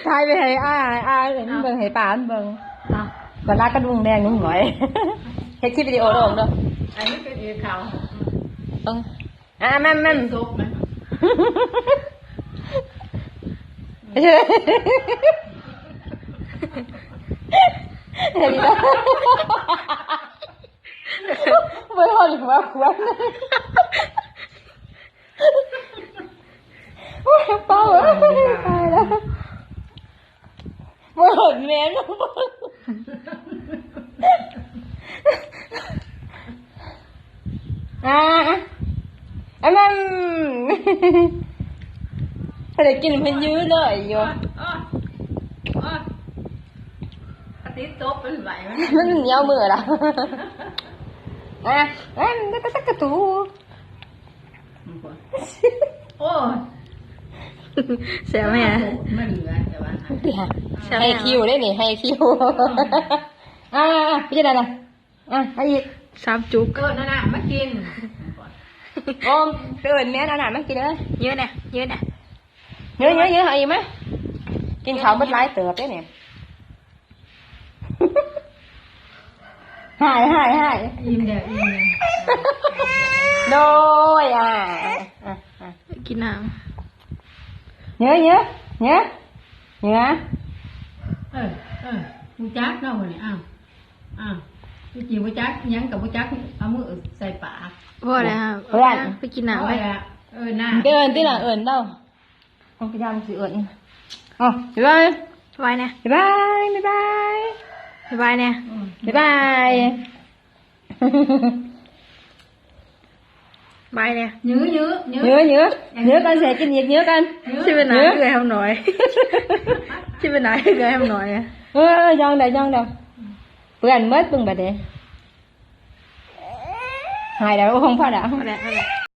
ทายไปให้เห็นเบิ่งให้ป่าเบิ่งก่อนลากกระดุมแดงนุ่งหน่อยเฮ็ดคลิปวิดีโอลงเด้ออันนี้เป็นเอขาวต้องแม่นซุปไหมใช่เห็นดิไม่พอหรือว่าควรเป้าตายแล้วไม่หดแม่ลูกมันถ้าได้กินมันยื้อเลยอยู่ติดซุปเป็นไหวไหมมันเหนียวมือละมันก็ตะกระตูโอ้เสียไหมไม่เหลือแต่ว่าให้คิวได้นี่ให้คิวพี่จะได้ละให้อีก3 จุกก็นั่นน่ะมากินโอ้เกินแม่น่ะมันกินเลยเยอะเนี่ยเยอะเนี่ยเยอะเอาอีกไหมกินข้าวมันไล่เติบได้เนี่ยหายอิ่มเดี๋ยวโดยกินน้ำเนื้อมูจักเนาะวันนี้พี่จีมูจักยังกับมูจักเอามือใส่ปากพ่อเลยครับเพื่อนไปกินน้ำไปหน้าเอิญที่หลังเอิญเต้าต้องพยายามสิเอิญอ๋อบ๊ายบาย บายเนี่ย บ๊ายบายเนี่ย บ๊ายบายบายเนี่ยเนื้อกันเสียกินอีกเนื้อกันชิเป็นไหนเกยทำหน่อยชิเป็นไหนเกยทำหน่อยยองเดี๋ยวเพื่อนเมื่อปึงแบบนี้หายแล้วคงพอแล้ว